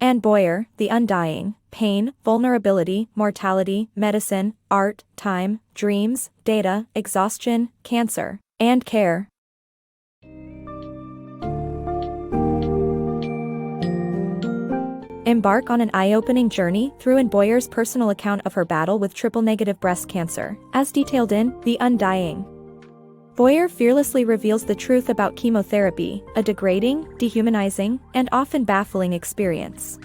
And Boyer, The Undying, Pain, Vulnerability, Mortality, Medicine, Art, Time, Dreams, Data, Exhaustion, Cancer, and Care. Embark on an eye-opening journey through Boyer's personal account of her battle with triple-negative breast cancer, as detailed in The Undying. Boyer fearlessly reveals the truth about chemotherapy, a degrading, dehumanizing, and often baffling experience.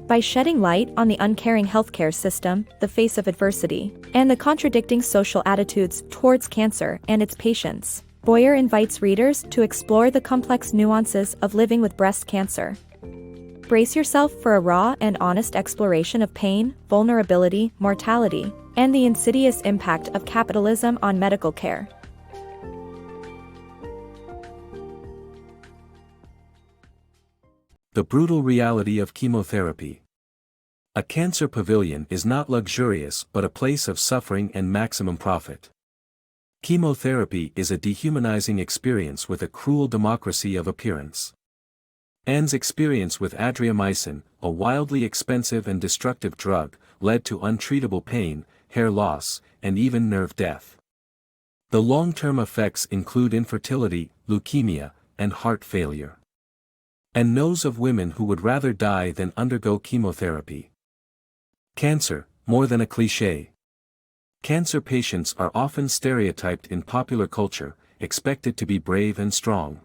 By shedding light on the uncaring healthcare system, the face of adversity, and the contradicting social attitudes towards cancer and its patients, Boyer invites readers to explore the complex nuances of living with breast cancer. Brace yourself for a raw and honest exploration of pain, vulnerability, mortality, and the insidious impact of capitalism on medical care. The brutal reality of chemotherapy. A cancer pavilion is not luxurious but a place of suffering and maximum profit. Chemotherapy is a dehumanizing experience with a cruel democracy of appearance. Anne's experience with adriamycin, a wildly expensive and destructive drug, led to untreatable pain, hair loss, and even nerve death. The long-term effects include infertility, leukemia, and heart failure. Anne knows of women who would rather die than undergo chemotherapy. Cancer, more than a cliché. Cancer patients are often stereotyped in popular culture, expected to be brave and strong.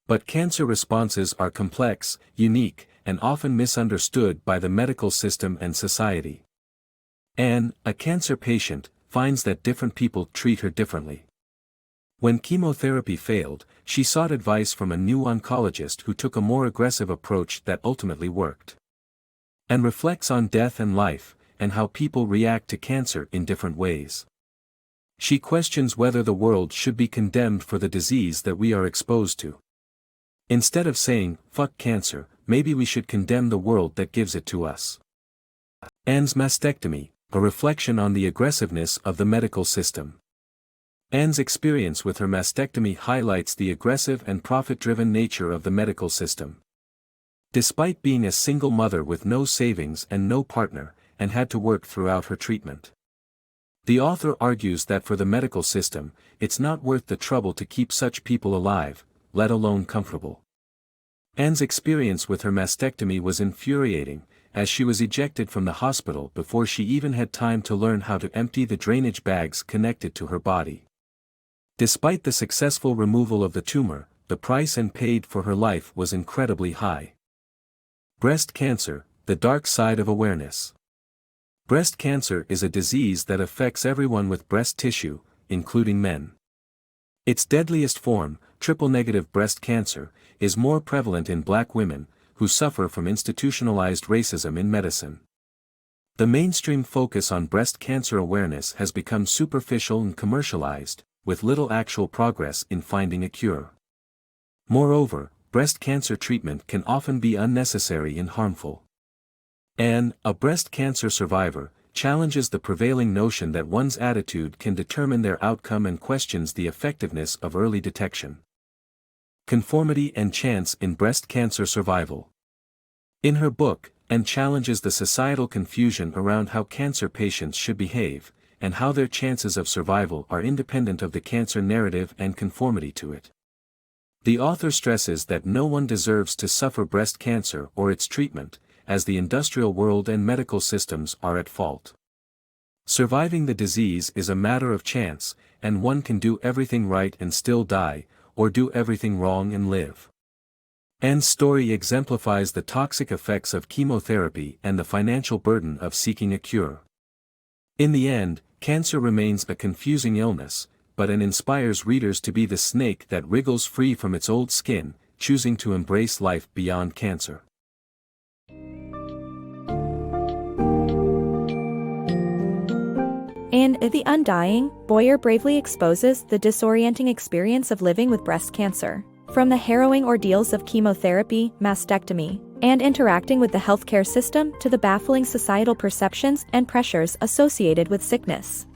But cancer responses are complex, unique, and often misunderstood by the medical system and society. Anne, a cancer patient, finds that different people treat her differently. When chemotherapy failed, she sought advice from a new oncologist who took a more aggressive approach that ultimately worked. Anne reflects on death and life, and how people react to cancer in different ways. She questions whether the world should be condemned for the disease that we are exposed to. Instead of saying, "Fuck cancer," maybe we should condemn the world that gives it to us. Anne's Mastectomy, a reflection on the aggressiveness of the medical system. Anne's experience with her mastectomy highlights the aggressive and profit-driven nature of the medical system. Despite being a single mother with no savings and no partner, Anne had to work throughout her treatment. The author argues that for the medical system, it's not worth the trouble to keep such people alive, let alone comfortable. Anne's experience with her mastectomy was infuriating, as she was ejected from the hospital before she even had time to learn how to empty the drainage bags connected to her body. Despite the successful removal of the tumor, the price Anne paid for her life was incredibly high. Breast cancer, the dark side of awareness. Breast cancer is a disease that affects everyone with breast tissue, including men. Its deadliest form, triple-negative breast cancer, is more prevalent in Black women, who suffer from institutionalized racism in medicine. The mainstream focus on breast cancer awareness has become superficial and commercialized, with little actual progress in finding a cure. Moreover, breast cancer treatment can often be unnecessary and harmful. Anne, a breast cancer survivor, challenges the prevailing notion that one's attitude can determine their outcome and questions the effectiveness of early detection. Conformity and chance in breast cancer survival. In her book, Anne challenges the societal confusion around how cancer patients should behave, and how their chances of survival are independent of the cancer narrative and conformity to it. The author stresses that no one deserves to suffer breast cancer or its treatment, as the industrial world and medical systems are at fault. Surviving the disease is a matter of chance, and one can do everything right and still die, or do everything wrong and live. Anne's story exemplifies the toxic effects of chemotherapy and the financial burden of seeking a cure. In the end, cancer remains a confusing illness, but Anne inspires readers to be the snake that wriggles free from its old skin, choosing to embrace life beyond cancer. In The Undying, Boyer bravely exposes the disorienting experience of living with breast cancer. From the harrowing ordeals of chemotherapy, mastectomy, and interacting with the healthcare system to the baffling societal perceptions and pressures associated with sickness.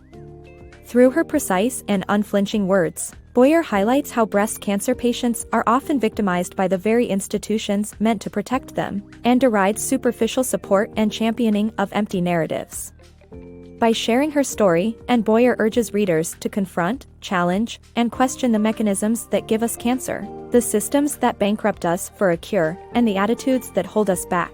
Through her precise and unflinching words, Boyer highlights how breast cancer patients are often victimized by the very institutions meant to protect them, and derides superficial support and championing of empty narratives. By sharing her story, Boyer urges readers to confront, challenge, and question the mechanisms that give us cancer, the systems that bankrupt us for a cure, and the attitudes that hold us back.